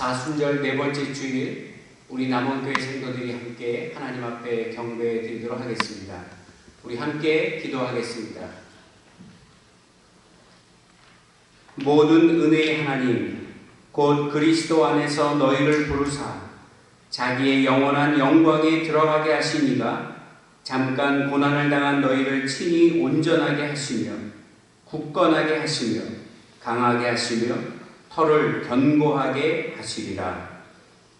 사순절 네 번째 주일 우리 남원교회 성도들이 함께 하나님 앞에 경배해 드리도록 하겠습니다. 우리 함께 기도하겠습니다. 모든 은혜의 하나님 곧 그리스도 안에서 너희를 부르사 자기의 영원한 영광에 들어가게 하시니가 잠깐 고난을 당한 너희를 친히 온전하게 하시며 굳건하게 하시며 강하게 하시며 터를 견고하게 하시리라.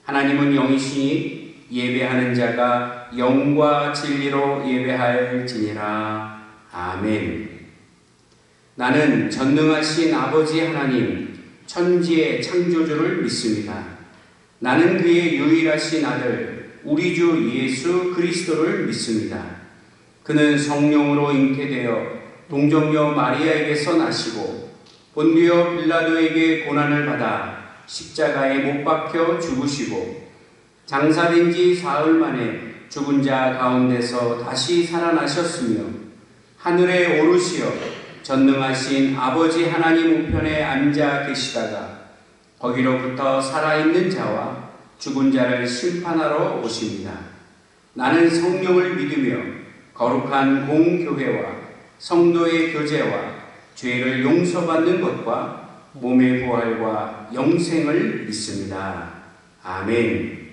하나님은 영이시니 예배하는 자가 영과 진리로 예배할지니라. 아멘. 나는 전능하신 아버지 하나님 천지의 창조주를 믿습니다. 나는 그의 유일하신 아들 우리 주 예수 그리스도를 믿습니다. 그는 성령으로 잉태되어 동정녀 마리아에게서 나시고 본디오 빌라도에게 고난을 받아 십자가에 못 박혀 죽으시고 장사된 지 사흘 만에 죽은 자 가운데서 다시 살아나셨으며 하늘에 오르시어 전능하신 아버지 하나님 우편에 앉아 계시다가 거기로부터 살아있는 자와 죽은 자를 심판하러 오십니다. 나는 성령을 믿으며 거룩한 공교회와 성도의 교제와 죄를 용서받는 것과 몸의 부활과 영생을 믿습니다. 아멘.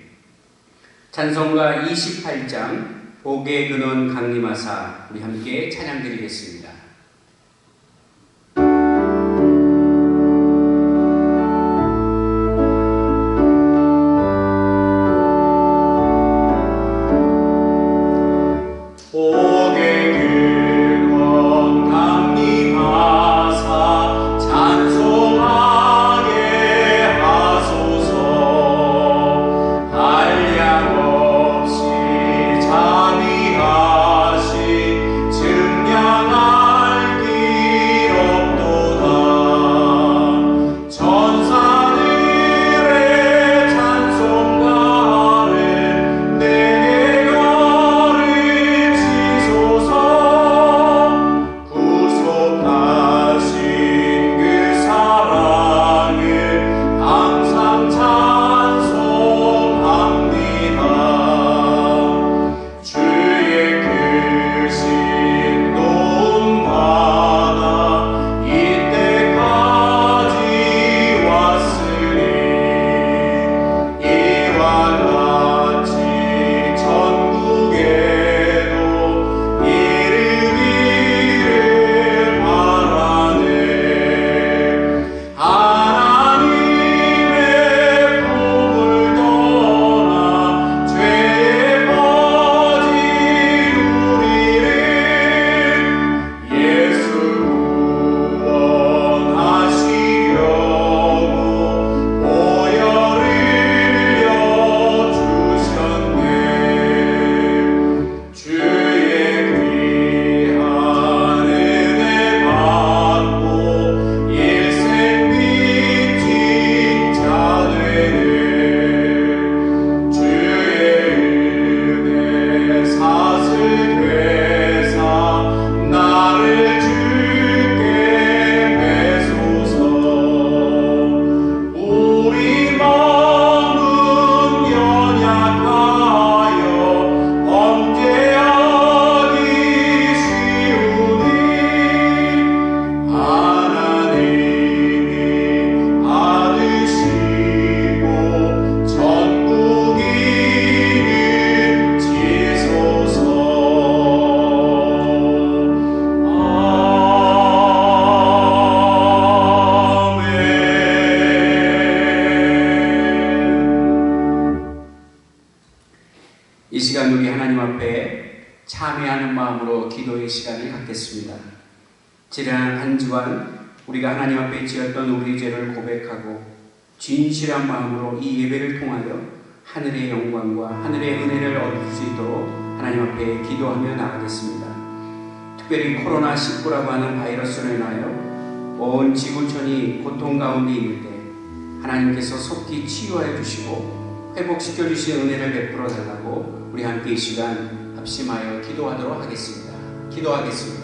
찬송가 28장 복의 근원 강림하사 우리 함께 찬양드리겠습니다. 지난 한 주간 우리가 하나님 앞에 지었던 우리 죄를 고백하고 진실한 마음으로 이 예배를 통하여 하늘의 영광과 하늘의 은혜를 얻을 수 있도록 하나님 앞에 기도하며 나가겠습니다. 특별히 코로나19라고 하는 바이러스로 인하여 온 지구촌이 고통 가운데 있을 때 하나님께서 속히 치유하여 주시고 회복시켜 주신 은혜를 베풀어 달라고 우리 함께 이 시간 합심하여 기도하도록 하겠습니다. 기도하겠습니다.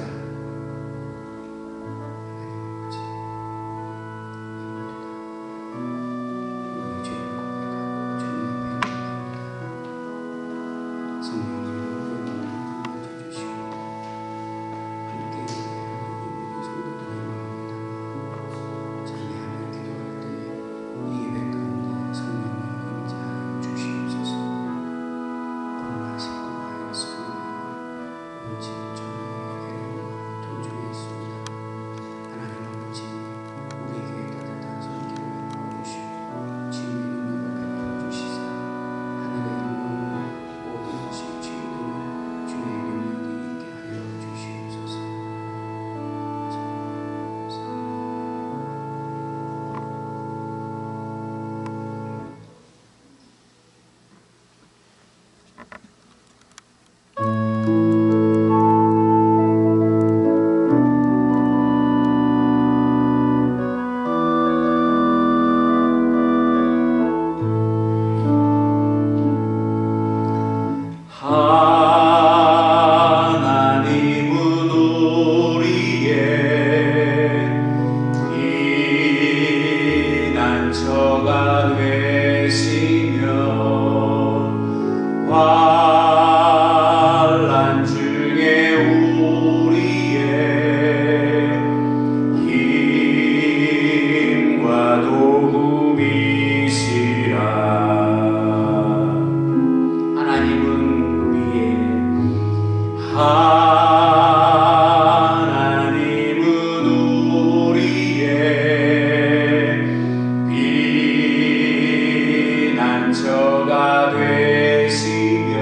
상처가 되시며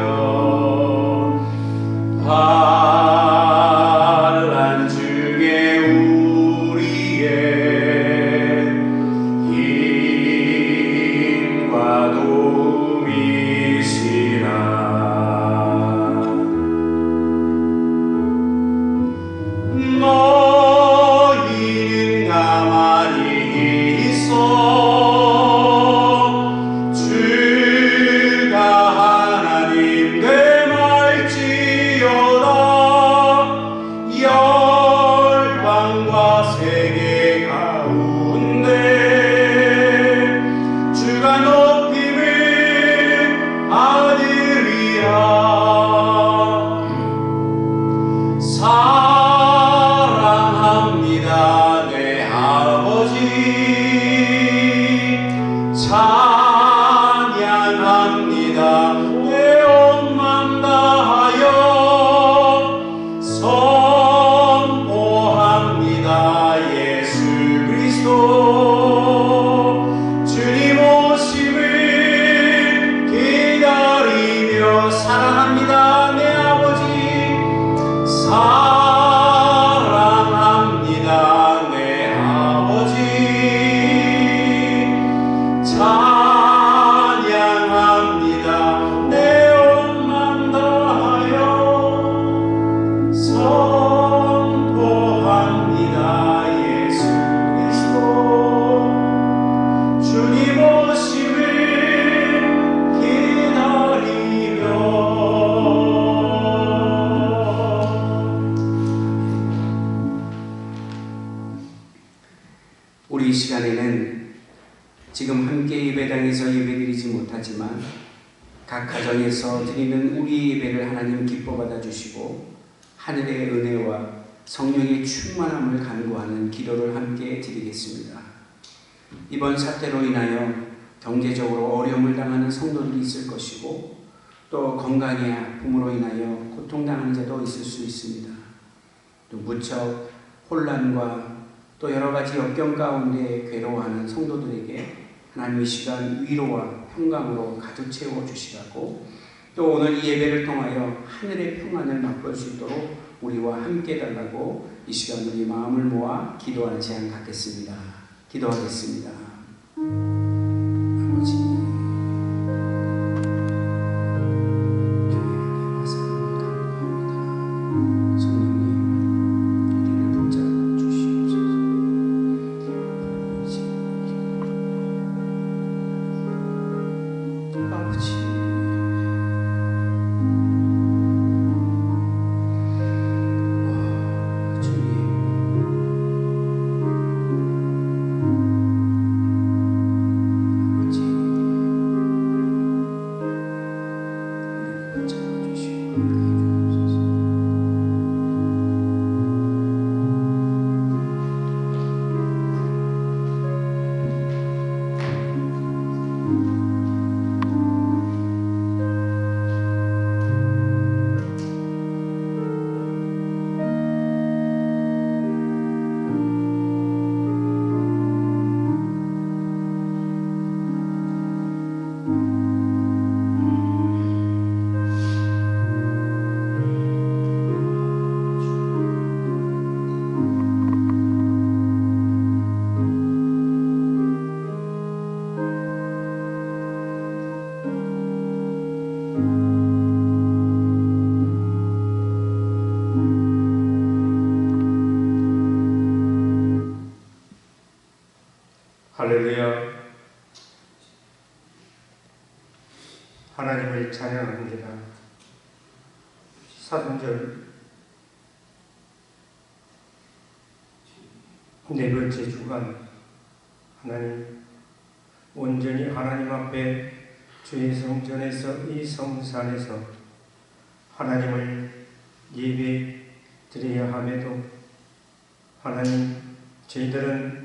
환난 중에 우리의 힘과 도움이시라. 너희는 가만히 있어 주가 하나님 되말지어다. 열방과 세계 가운데 주가 높임을 받으리라. 사랑합니다 내 아버지, 찬양합니다 내 온 맘 다하여, 선포합니다 예수 그리스도. 주님 오심을 기다리며 사랑합니다 내 아버지, 사랑합니다 내 아버지, 찬양합니다 내 온 맘 다하여, 선포합니다 예수 그리스도. 주님 오심을 기다리며. 우리 이 시간에는 지금 함께 예배당에서 예배드리지 못하지만 각 가정에서 드리는 우리 예배를 하나님 기뻐 받아주시고 하늘의 은혜와 성령의 충만함을 간구하는 기도를 함께 드리겠습니다. 이번 사태로 인하여 경제적으로 어려움을 당하는 성도들이 있을 것이고, 또 건강의 아픔으로 인하여 고통당하는 자도 있을 수 있습니다. 또 무척 혼란과 또 여러 가지 역경 가운데 괴로워하는 성도들에게 하나님 이 시간 위로와 평강으로 가득 채워 주시라고, 또 오늘 이 예배를 통하여 하늘의 평안을 맛볼 수 있도록 우리와 함께 달라고 이 시간 우리 마음을 모아 기도하는 시간 갖겠습니다. 기도하겠습니다. 아버지, 할렐루야. 하나님을 찬양합니다. 사순절 네 번째 주간, 하나님 온전히 하나님 앞에 주의 성전에서 이 성산에서 하나님을 예배 드려야 함에도 하나님, 저희들은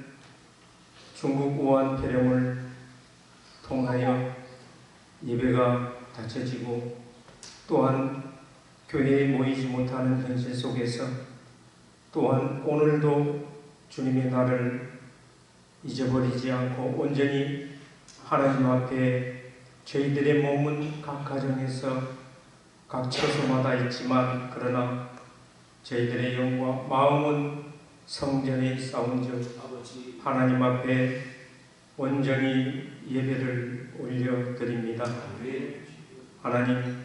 중국 우한 폐렴을 통하여 예배가 닫혀지고 또한 교회에 모이지 못하는 현실 속에서 또한 오늘도 주님의 날을 잊어버리지 않고 온전히 하나님 앞에 저희들의 몸은 각 가정에서 각 처소마다 있지만 그러나 저희들의 영과 마음은 성전에 쌓은즉 하나님 앞에 온전히 예배를 올려드립니다. 하나님,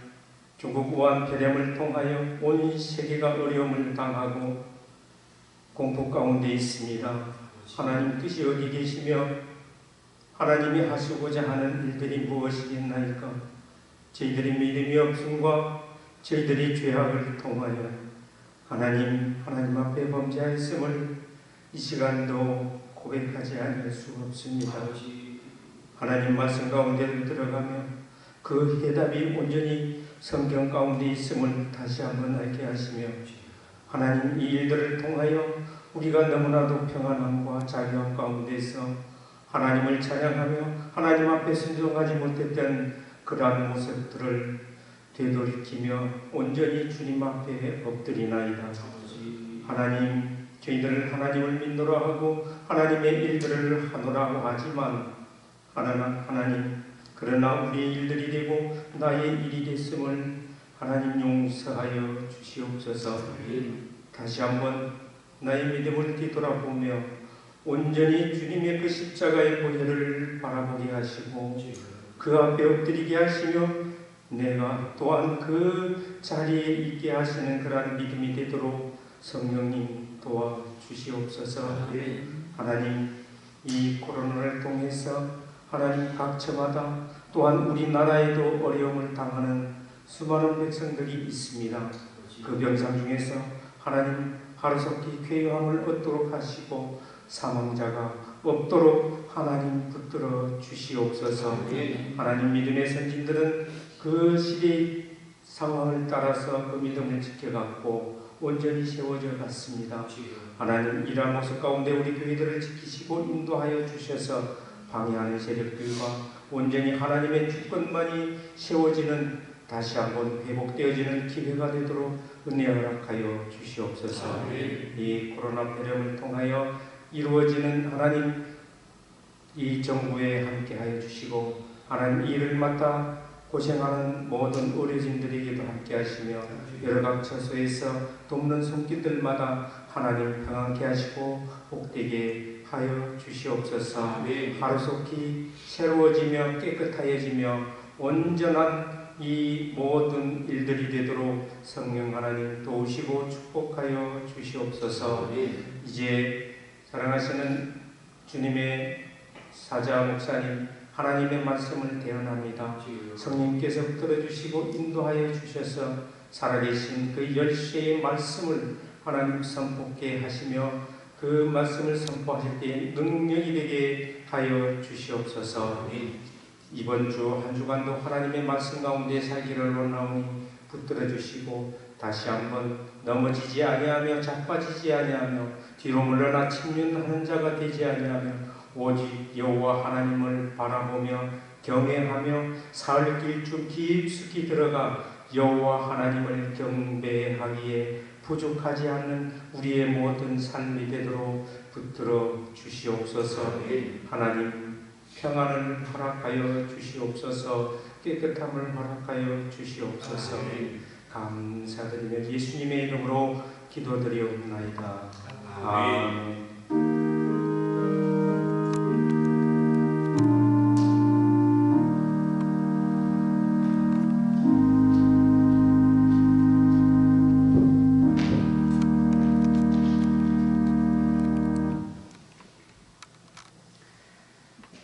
중국 우한 폐렴을 통하여 온 세계가 어려움을 당하고 공포 가운데 있습니다. 하나님 뜻이 어디 계시며 하나님이 하시고자 하는 일들이 무엇이겠나이까? 저희들의 믿음이 없음과 저희들의 죄악을 통하여 하나님 앞에 범죄하였음을 이 시간도 고백하지 않을 수 없습니다. 하나님 말씀 가운데로 들어가며 그 해답이 온전히 성경 가운데 있음을 다시 한번 알게 하시며 하나님 이 일들을 통하여 우리가 너무나도 평안함과 자유함 가운데서 하나님을 찬양하며 하나님 앞에 순종하지 못했던 그러한 모습들을 되돌이키며 온전히 주님 앞에 엎드리나이다. 하나님, 저희들은 하나님을 믿노라 하고 하나님의 일들을 하노라고 하지만 하나님, 그러나 우리의 일들이 되고 나의 일이 됐음을 하나님 용서하여 주시옵소서. 다시 한번 나의 믿음을 뒤돌아보며 온전히 주님의 그 십자가의 보혈을 바라보게 하시고 그 앞에 엎드리게 하시며 내가 또한 그 자리에 있게 하시는 그러한 믿음이 되도록 성령님 도와주시옵소서. 하나님, 이 코로나를 통해서 하나님 각처마다 또한 우리나라에도 어려움을 당하는 수많은 백성들이 있습니다. 그 병상 중에서 하나님 하루속히 쾌유함을 얻도록 하시고 사망자가 없도록 하나님 붙들어 주시옵소서. 하나님, 믿음의 선진들은 그 시대의 상황을 따라서 그 믿음을 지켜갔고 온전히 세워져 갔습니다. 하나님, 이러한 모습 가운데 우리 교회들을 지키시고 인도하여 주셔서 방해하는 세력들과 온전히 하나님의 주권만이 세워지는 다시 한번 회복되어지는 기회가 되도록 은혜 허락하여 주시옵소서. 이 코로나 폐렴을 통하여 이루어지는 하나님 이 정부에 함께하여 주시고 하나님 이 일을 맡아 고생하는 모든 의료진들에게도 함께하시며 여러 각 처소에서 돕는 손길들마다 하나님 평안케 하시고 복되게 하여 주시옵소서. 하루속히 새로워지며 깨끗하여지며 온전한 이 모든 일들이 되도록 성령 하나님 도우시고 축복하여 주시옵소서. 이제 사랑하시는 주님의 사자 목사님 하나님의 말씀을 대언합니다. 성령께서 붙들어주시고 인도하여 주셔서 살아계신 그 열쇠의 말씀을 하나님 선포케 하시며 그 말씀을 선포하실 때 능력이 되게 하여 주시옵소서. 이번 주 한 주간도 하나님의 말씀 가운데 살기를 원하오니 붙들어 주시고 다시 한번 넘어지지 아니하며 자빠지지 아니하며 뒤로 물러나 침륜하는 자가 되지 아니하며 오직 여호와 하나님을 바라보며 경외하며 사흘 길쭉 깊숙이 들어가 여호와 하나님을 경배하기에 부족하지 않는 우리의 모든 삶이 되도록 붙들어 주시옵소서. 하나님 평안을 허락하여 주시옵소서. 깨끗함을 허락하여 주시옵소서. 감사드리며 예수님의 이름으로 기도드리옵나이다. 아멘.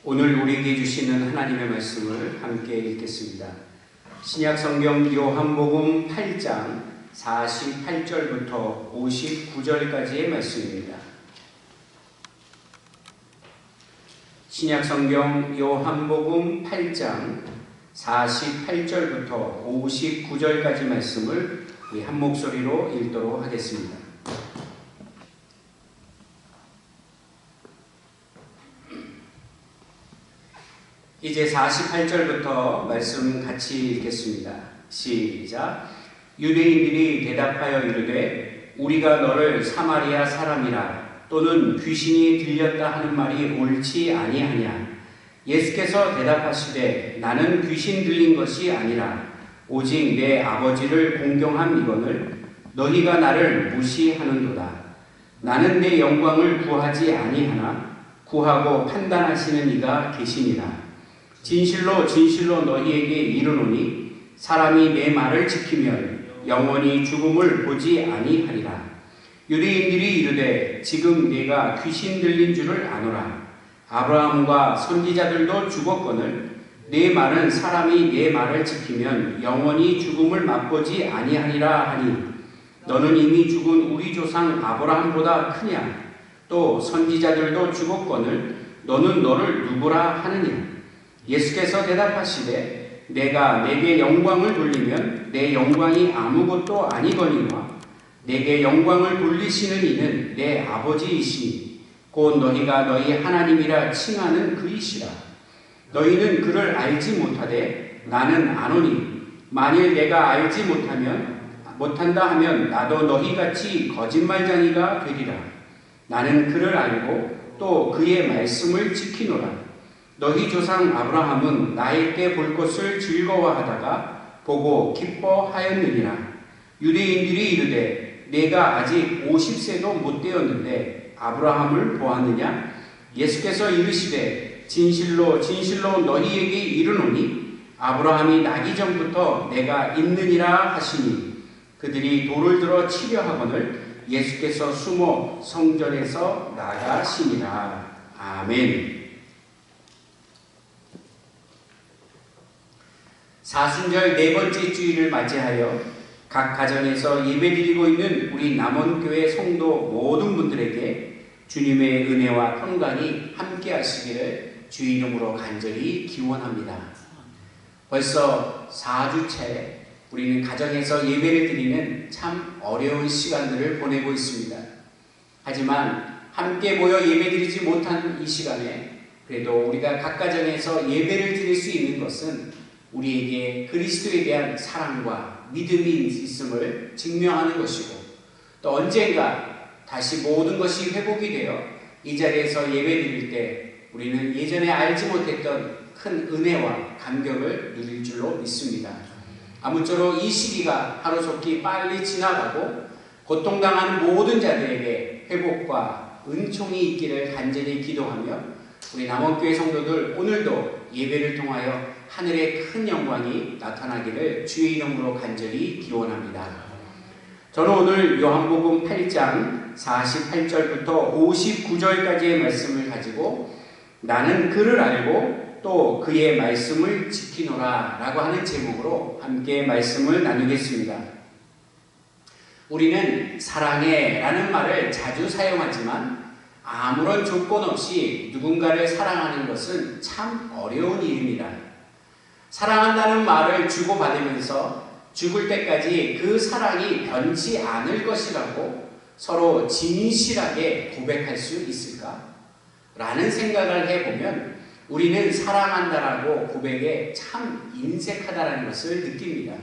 오늘 우리에게 주시는 하나님의 말씀을 함께 읽겠습니다. 신약 성경 요한복음 8장 48절부터 59절까지의 말씀입니다. 신약 성경 요한복음 8장 48절부터 59절까지 말씀을 우리 한 목소리로 읽도록 하겠습니다. 이제 48절부터 말씀 같이 읽겠습니다. 시작. 유대인들이 대답하여 이르되 우리가 너를 사마리아 사람이라 또는 귀신이 들렸다 하는 말이 옳지 아니하냐. 예수께서 대답하시되 나는 귀신 들린 것이 아니라 오직 내 아버지를 공경함이거늘 너희가 나를 무시하는도다. 나는 내 영광을 구하지 아니하나 구하고 판단하시는 이가 계시니라. 진실로 진실로 너희에게 이르노니 사람이 내 말을 지키면 영원히 죽음을 보지 아니하리라. 유대인들이 이르되 지금 네가 귀신 들린 줄을 아노라. 아브라함과 선지자들도 죽었거늘 네 말은 사람이 내 말을 지키면 영원히 죽음을 맛보지 아니하리라 하니 너는 이미 죽은 우리 조상 아브라함보다 크냐? 또 선지자들도 죽었거늘 너는 너를 누구라 하느냐? 예수께서 대답하시되 내가 내게 영광을 돌리면 내 영광이 아무것도 아니거니와 내게 영광을 돌리시는 이는 내 아버지이시니 곧 너희가 너희 하나님이라 칭하는 그이시라. 너희는 그를 알지 못하되 나는 아노니 만일 내가 알지 못한다 하면 나도 너희같이 거짓말쟁이가 되리라. 나는 그를 알고 또 그의 말씀을 지키노라. 너희 조상 아브라함은 나의 때 볼 것을 즐거워하다가 보고 기뻐하였느니라. 유대인들이 이르되 내가 아직 50세도 못 되었는데 아브라함을 보았느냐? 예수께서 이르시되 진실로 진실로 너희에게 이르노니 아브라함이 나기 전부터 내가 있느니라 하시니 그들이 돌을 들어 치려 하거늘 예수께서 숨어 성전에서 나가시니라. 아멘. 사순절 네 번째 주일을 맞이하여 각 가정에서 예배드리고 있는 우리 남원교회 성도 모든 분들에게 주님의 은혜와 평강이 함께 하시기를 주 이름으로 간절히 기원합니다. 벌써 4주째 우리는 가정에서 예배를 드리는 참 어려운 시간들을 보내고 있습니다. 하지만 함께 모여 예배드리지 못한 이 시간에 그래도 우리가 각 가정에서 예배를 드릴 수 있는 것은 우리에게 그리스도에 대한 사랑과 믿음이 있음을 증명하는 것이고 또 언젠가 다시 모든 것이 회복이 되어 이 자리에서 예배드릴 때 우리는 예전에 알지 못했던 큰 은혜와 감격을 누릴 줄로 믿습니다. 아무쪼록 이 시기가 하루속히 빨리 지나가고 고통당하는 모든 자들에게 회복과 은총이 있기를 간절히 기도하며 우리 남원교회 성도들 오늘도 예배를 통하여 하늘의 큰 영광이 나타나기를 주의 이름으로 간절히 기원합니다. 저는 오늘 요한복음 8장 48절부터 59절까지의 말씀을 가지고 나는 그를 알고 또 그의 말씀을 지키노라 라고 하는 제목으로 함께 말씀을 나누겠습니다. 우리는 사랑해 라는 말을 자주 사용하지만 아무런 조건 없이 누군가를 사랑하는 것은 참 어려운 일입니다. 사랑한다는 말을 주고받으면서 죽을 때까지 그 사랑이 변치 않을 것이라고 서로 진실하게 고백할 수 있을까? 라는 생각을 해보면 우리는 사랑한다라고 고백에 참 인색하다라는 것을 느낍니다.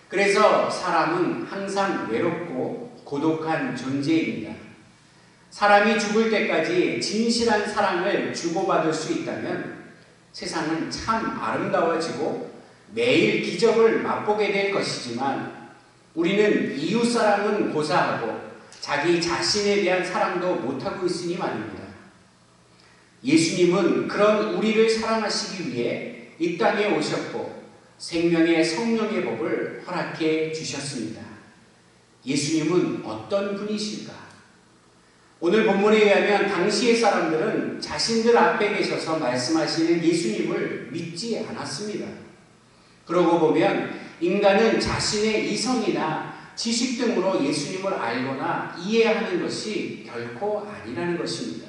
그래서 사람은 항상 외롭고 고독한 존재입니다. 사람이 죽을 때까지 진실한 사랑을 주고받을 수 있다면 세상은 참 아름다워지고 매일 기적을 맛보게 될 것이지만 우리는 이웃사랑은 고사하고 자기 자신에 대한 사랑도 못하고 있으니 말입니다. 예수님은 그런 우리를 사랑하시기 위해 이 땅에 오셨고 생명의 성령의 법을 허락해 주셨습니다. 예수님은 어떤 분이실까? 오늘 본문에 의하면 당시의 사람들은 자신들 앞에 계셔서 말씀하시는 예수님을 믿지 않았습니다. 그러고 보면 인간은 자신의 이성이나 지식 등으로 예수님을 알거나 이해하는 것이 결코 아니라는 것입니다.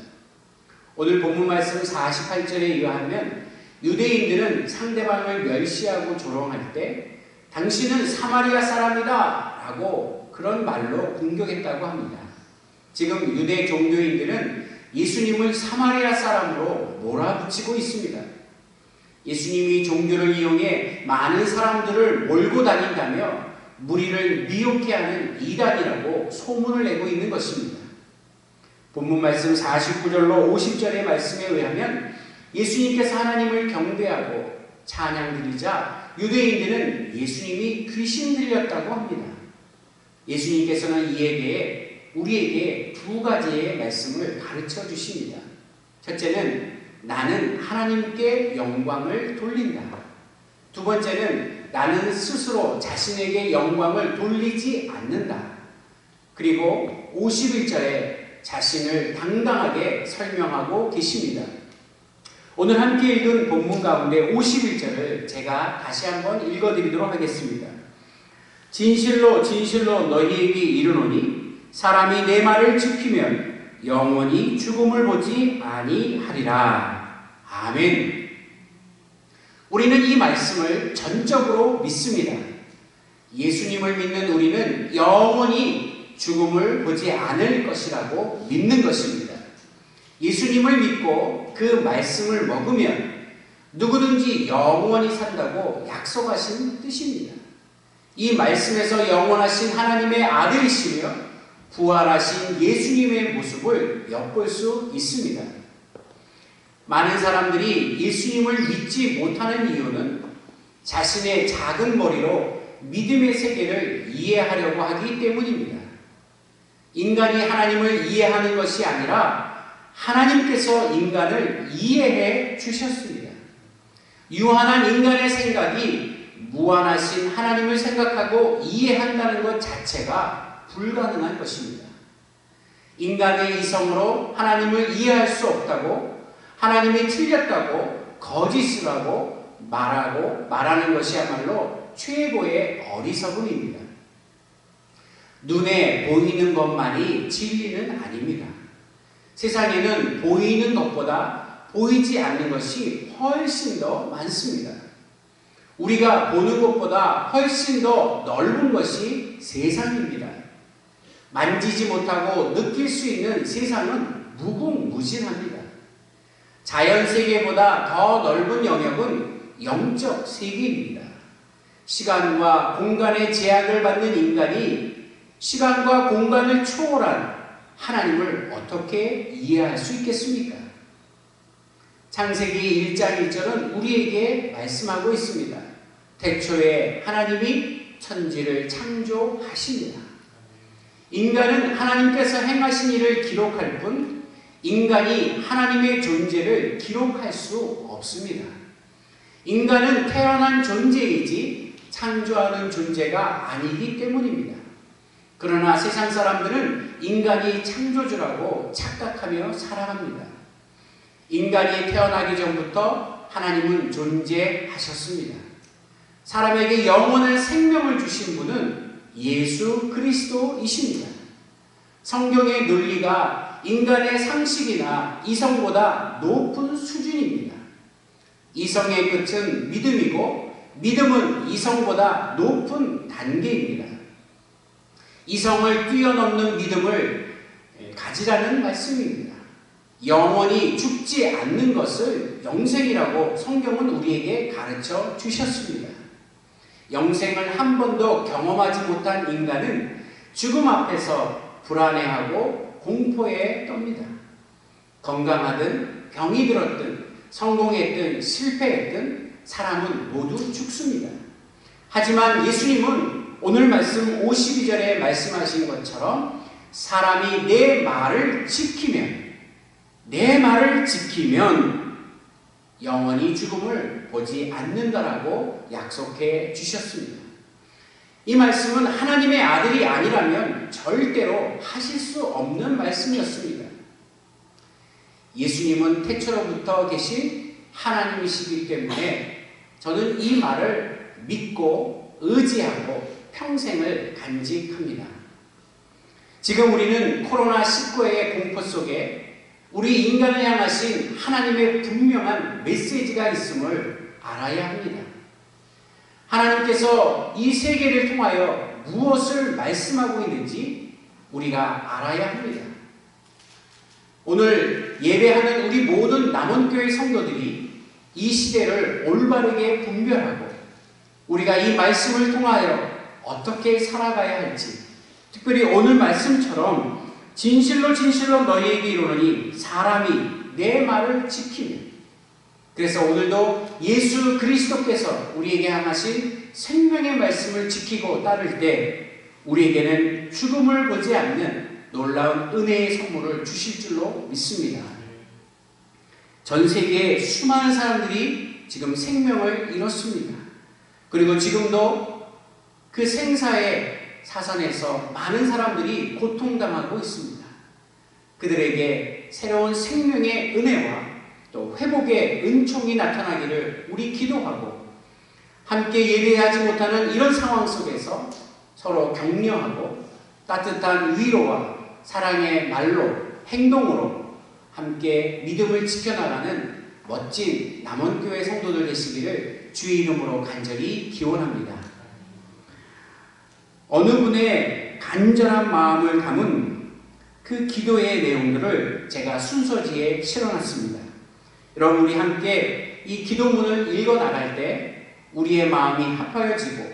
오늘 본문 말씀 48절에 의하면 유대인들은 상대방을 멸시하고 조롱할 때 당신은 사마리아 사람이다 라고 그런 말로 공격했다고 합니다. 지금 유대 종교인들은 예수님을 사마리아 사람으로 몰아붙이고 있습니다. 예수님이 종교를 이용해 많은 사람들을 몰고 다닌다며 무리를 미혹해 하는 이단이라고 소문을 내고 있는 것입니다. 본문 말씀 49절로 50절의 말씀에 의하면 예수님께서 하나님을 경배하고 찬양 드리자 유대인들은 예수님이 귀신 들렸다고 합니다. 예수님께서는 이에 대해 우리에게 두 가지의 말씀을 가르쳐 주십니다. 첫째는 나는 하나님께 영광을 돌린다. 두 번째는 나는 스스로 자신에게 영광을 돌리지 않는다. 그리고 51절에 자신을 당당하게 설명하고 계십니다. 오늘 함께 읽은 본문 가운데 51절을 제가 다시 한번 읽어드리도록 하겠습니다. 진실로 진실로 너희에게 이르노니 사람이 내 말을 지키면 영원히 죽음을 보지 아니하리라. 아멘. 우리는 이 말씀을 전적으로 믿습니다. 예수님을 믿는 우리는 영원히 죽음을 보지 않을 것이라고 믿는 것입니다. 예수님을 믿고 그 말씀을 먹으면 누구든지 영원히 산다고 약속하신 뜻입니다. 이 말씀에서 영원하신 하나님의 아들이시며 부활하신 예수님의 모습을 엿볼 수 있습니다. 많은 사람들이 예수님을 믿지 못하는 이유는 자신의 작은 머리로 믿음의 세계를 이해하려고 하기 때문입니다. 인간이 하나님을 이해하는 것이 아니라 하나님께서 인간을 이해해 주셨습니다. 유한한 인간의 생각이 무한하신 하나님을 생각하고 이해한다는 것 자체가 불가능한 것입니다. 인간의 이성으로 하나님을 이해할 수 없다고, 하나님이 틀렸다고 거짓을 하고 말하는 것이야말로 최고의 어리석음입니다. 눈에 보이는 것만이 진리는 아닙니다. 세상에는 보이는 것보다 보이지 않는 것이 훨씬 더 많습니다. 우리가 보는 것보다 훨씬 더 넓은 것이 세상입니다. 만지지 못하고 느낄 수 있는 세상은 무궁무진합니다. 자연 세계보다 더 넓은 영역은 영적 세계입니다. 시간과 공간의 제약을 받는 인간이 시간과 공간을 초월한 하나님을 어떻게 이해할 수 있겠습니까? 창세기 1장 1절은 우리에게 말씀하고 있습니다. 태초에 하나님이 천지를 창조하십니다. 인간은 하나님께서 행하신 일을 기록할 뿐 인간이 하나님의 존재를 기록할 수 없습니다. 인간은 태어난 존재이지 창조하는 존재가 아니기 때문입니다. 그러나 세상 사람들은 인간이 창조주라고 착각하며 살아갑니다. 인간이 태어나기 전부터 하나님은 존재하셨습니다. 사람에게 영원한 생명을 주신 분은 예수 그리스도이십니다. 성경의 논리가 인간의 상식이나 이성보다 높은 수준입니다. 이성의 끝은 믿음이고 믿음은 이성보다 높은 단계입니다. 이성을 뛰어넘는 믿음을 가지라는 말씀입니다. 영원히 죽지 않는 것을 영생이라고 성경은 우리에게 가르쳐 주셨습니다. 영생을 한 번도 경험하지 못한 인간은 죽음 앞에서 불안해하고 공포에 떱니다. 건강하든 병이 들었든 성공했든 실패했든 사람은 모두 죽습니다. 하지만 예수님은 오늘 말씀 52절에 말씀하신 것처럼 사람이 내 말을 지키면 영원히 죽음을 보지 않는다라고 약속해 주셨습니다. 이 말씀은 하나님의 아들이 아니라면 절대로 하실 수 없는 말씀이었습니다. 예수님은 태초로부터 계신 하나님이시기 때문에 저는 이 말을 믿고 의지하고 평생을 간직합니다. 지금 우리는 코로나19의 공포 속에 우리 인간을 향하신 하나님의 분명한 메시지가 있음을 알아야 합니다. 하나님께서 이 세계를 통하여 무엇을 말씀하고 있는지 우리가 알아야 합니다. 오늘 예배하는 우리 모든 남원교회 성도들이 이 시대를 올바르게 분별하고 우리가 이 말씀을 통하여 어떻게 살아가야 할지, 특별히 오늘 말씀처럼 진실로 진실로 너희에게 이르노니 사람이 내 말을 지키면 그래서 오늘도 예수 그리스도께서 우리에게 향하신 생명의 말씀을 지키고 따를 때 우리에게는 죽음을 보지 않는 놀라운 은혜의 선물을 주실 줄로 믿습니다. 전 세계에 수많은 사람들이 지금 생명을 잃었습니다. 그리고 지금도 그 생사의 사선에서 많은 사람들이 고통당하고 있습니다. 그들에게 새로운 생명의 은혜와 또 회복의 은총이 나타나기를 우리 기도하고, 함께 예배하지 못하는 이런 상황 속에서 서로 격려하고 따뜻한 위로와 사랑의 말로, 행동으로 함께 믿음을 지켜나가는 멋진 남원교회 성도들 되시기를 주의 이름으로 간절히 기원합니다. 어느 분의 간절한 마음을 담은 그 기도의 내용들을 제가 순서지에 실어놨습니다. 여러분, 우리 함께 이 기도문을 읽어 나갈 때 우리의 마음이 합하여지고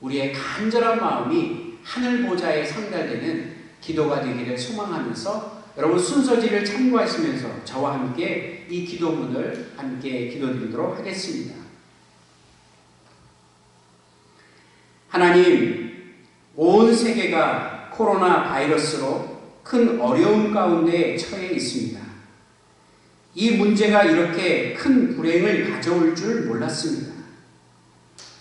우리의 간절한 마음이 하늘 보좌에 상달되는 기도가 되기를 소망하면서 여러분 순서지를 참고하시면서 저와 함께 이 기도문을 함께 기도드리도록 하겠습니다. 하나님, 온 세계가 코로나 바이러스로 큰 어려움 가운데 처해 있습니다. 이 문제가 이렇게 큰 불행을 가져올 줄 몰랐습니다.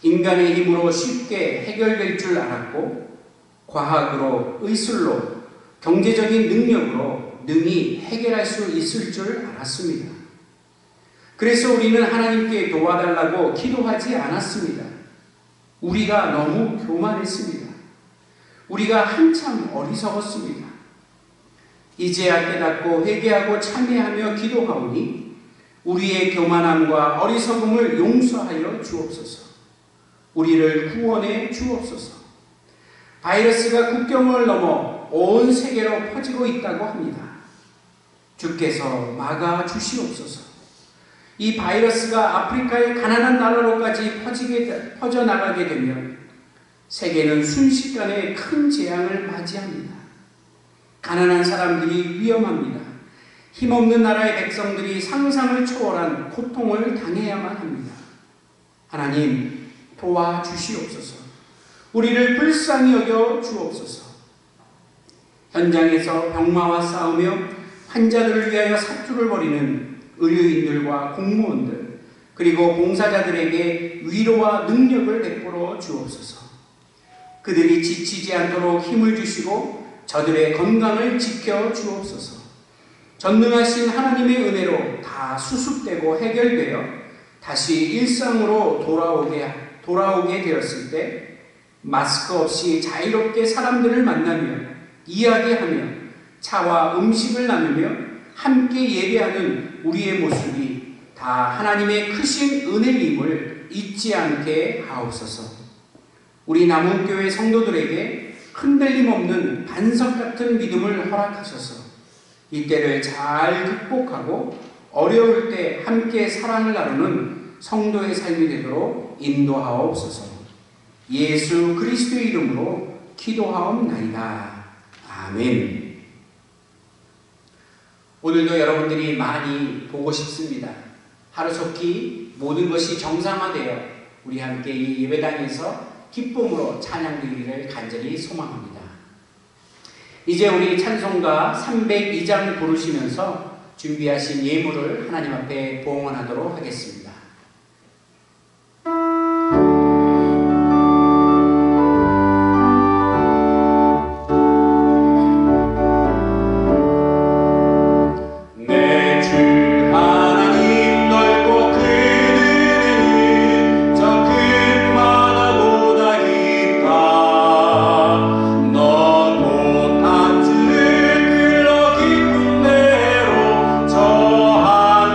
인간의 힘으로 쉽게 해결될 줄 알았고, 과학으로, 의술로, 경제적인 능력으로 능히 해결할 수 있을 줄 알았습니다. 그래서 우리는 하나님께 도와달라고 기도하지 않았습니다. 우리가 너무 교만했습니다. 우리가 한참 어리석었습니다. 이제야 깨닫고 회개하고 참회하며 기도하오니 우리의 교만함과 어리석음을 용서하여 주옵소서. 우리를 구원해 주옵소서. 바이러스가 국경을 넘어 온 세계로 퍼지고 있다고 합니다. 주께서 막아 주시옵소서. 이 바이러스가 아프리카의 가난한 나라로까지 퍼져나가게 되면 세계는 순식간에 큰 재앙을 맞이합니다. 가난한 사람들이 위험합니다. 힘없는 나라의 백성들이 상상을 초월한 고통을 당해야만 합니다. 하나님, 도와주시옵소서. 우리를 불쌍히 여겨 주옵소서. 현장에서 병마와 싸우며 환자들을 위하여 사투를 벌이는 의료인들과 공무원들, 그리고 봉사자들에게 위로와 능력을 베풀어 주옵소서. 그들이 지치지 않도록 힘을 주시고 저들의 건강을 지켜 주옵소서. 전능하신 하나님의 은혜로 다 수습되고 해결되어 다시 일상으로 돌아오게 되었을 때 마스크 없이 자유롭게 사람들을 만나며 이야기하며 차와 음식을 나누며 함께 예배하는 우리의 모습이 다 하나님의 크신 은혜임을 잊지 않게 하옵소서. 우리 남원교회 성도들에게 흔들림 없는 반석 같은 믿음을 허락하셔서 이때를 잘 극복하고 어려울 때 함께 사랑을 나누는 성도의 삶이 되도록 인도하옵소서. 예수 그리스도의 이름으로 기도하옵나이다. 아멘. 오늘도 여러분들이 많이 보고 싶습니다. 하루속히 모든 것이 정상화되어 우리 함께 이 예배당에서 기쁨으로 찬양드리기를 간절히 소망합니다. 이제 우리 찬송가 302장 부르시면서 준비하신 예물을 하나님 앞에 봉헌하도록 하겠습니다.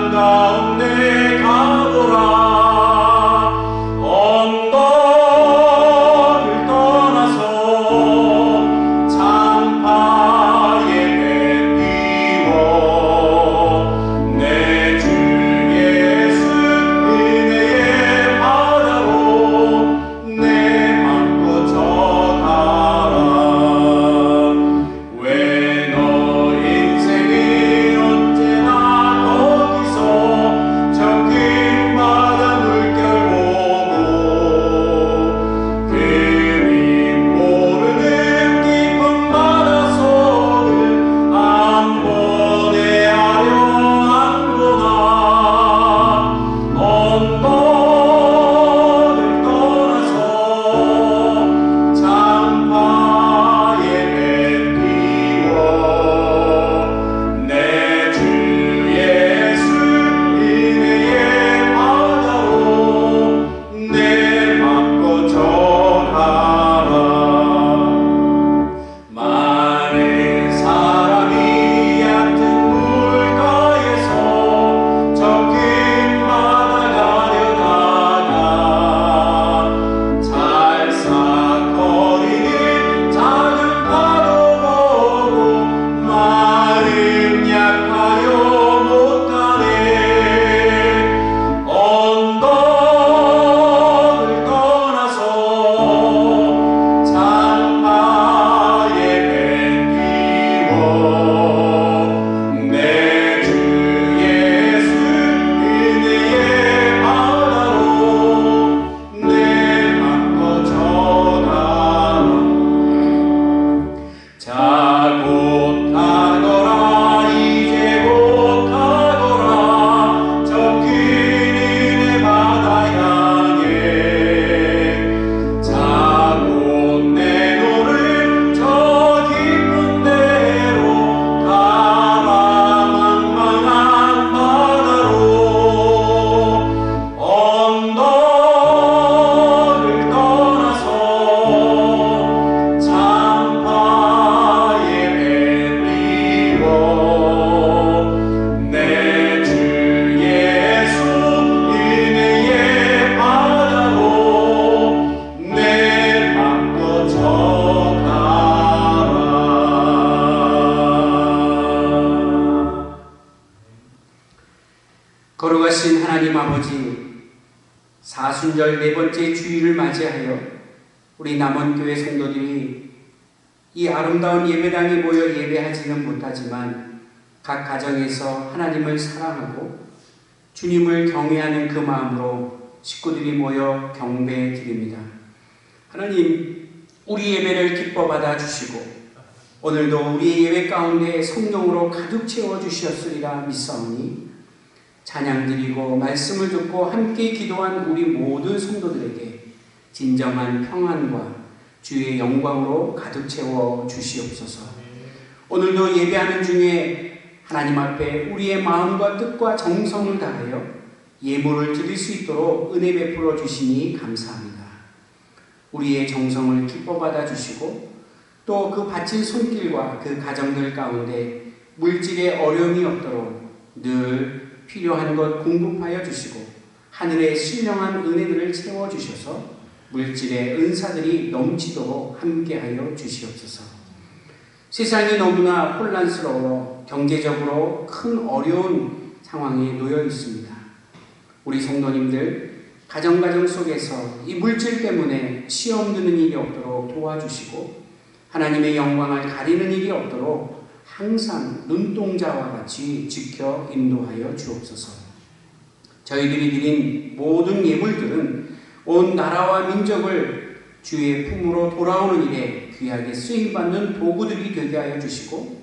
가운데 우리 남원교회 성도들이 이 아름다운 예배당에 모여 예배하지는 못하지만 각 가정에서 하나님을 사랑하고 주님을 경외하는 그 마음으로 식구들이 모여 경배 드립니다. 하나님, 우리 예배를 기뻐 받아 주시고 오늘도 우리의 예배 가운데 성령으로 가득 채워 주시었으리라 믿사오니 찬양 드리고 말씀을 듣고 함께 기도한 우리 모든 성도들에게 진정한 평안과 주의 영광으로 가득 채워 주시옵소서. 오늘도 예배하는 중에 하나님 앞에 우리의 마음과 뜻과 정성을 다하여 예물을 드릴 수 있도록 은혜 베풀어 주시니 감사합니다. 우리의 정성을 기뻐 받아 주시고 또 그 바친 손길과 그 가정들 가운데 물질의 어려움이 없도록 늘 필요한 것 공급하여 주시고 하늘의 신령한 은혜들을 채워 주셔서 물질의 은사들이 넘치도록 함께하여 주시옵소서. 세상이 너무나 혼란스러워 경제적으로 큰 어려운 상황에 놓여 있습니다. 우리 성도님들 가정 속에서 이 물질 때문에 시험 드는 일이 없도록 도와주시고 하나님의 영광을 가리는 일이 없도록 항상 눈동자와 같이 지켜 인도하여 주옵소서. 저희들이 드린 모든 예물들은 온 나라와 민족을 주의 품으로 돌아오는 일에 귀하게 쓰임받는 도구들이 되게 하여 주시고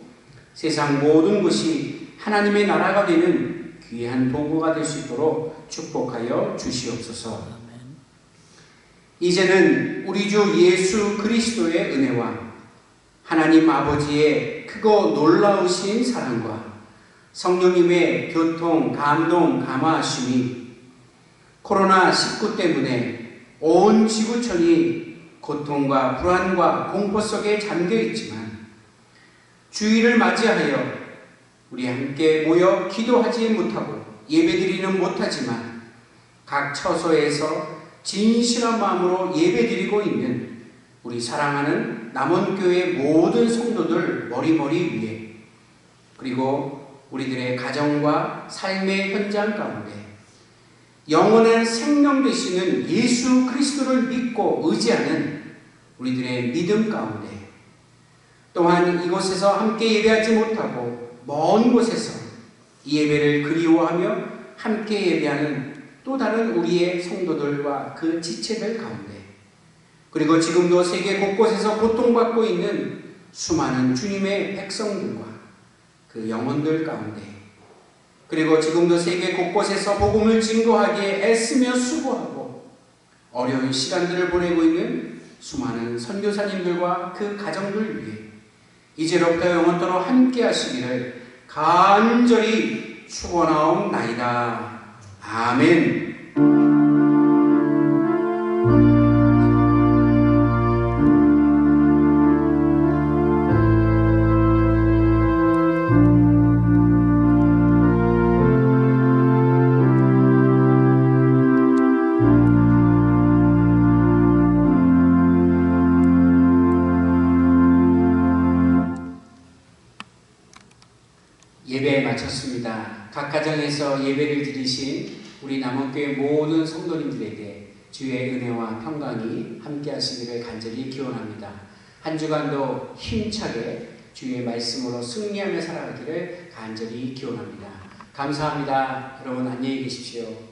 세상 모든 것이 하나님의 나라가 되는 귀한 도구가 될 수 있도록 축복하여 주시옵소서. 이제는 우리 주 예수 그리스도의 은혜와 하나님 아버지의 크고 놀라우신 사랑과 성령님의 교통, 감동, 감화하심이 코로나19 때문에 온 지구촌이 고통과 불안과 공포 속에 잠겨 있지만 주일을 맞이하여 우리 함께 모여 기도하지 못하고 예배드리는 못하지만 각 처소에서 진실한 마음으로 예배드리고 있는 우리 사랑하는 남원교회 모든 성도들 머리머리 위에 그리고 우리들의 가정과 삶의 현장 가운데 영원한 생명 되시는 예수 그리스도를 믿고 의지하는 우리들의 믿음 가운데 또한 이곳에서 함께 예배하지 못하고 먼 곳에서 이 예배를 그리워하며 함께 예배하는 또 다른 우리의 성도들과 그 지체들 가운데 그리고 지금도 세계 곳곳에서 고통받고 있는 수많은 주님의 백성들과 그 영혼들 가운데 그리고 지금도 세계 곳곳에서 복음을 증거하기에 애쓰며 수고하고 어려운 시간들을 보내고 있는 수많은 선교사님들과 그 가정들 위해 이제로부터 영원토록 함께 하시기를 간절히 축원하옵나이다. 아멘. 예배 마쳤습니다. 각 가정에서 예배를 드리신 우리 남원교회 모든 성도님들에게 주의 은혜와 평강이 함께 하시기를 간절히 기원합니다. 한 주간도 힘차게 주의 말씀으로 승리하며 살아가기를 간절히 기원합니다. 감사합니다. 여러분 안녕히 계십시오.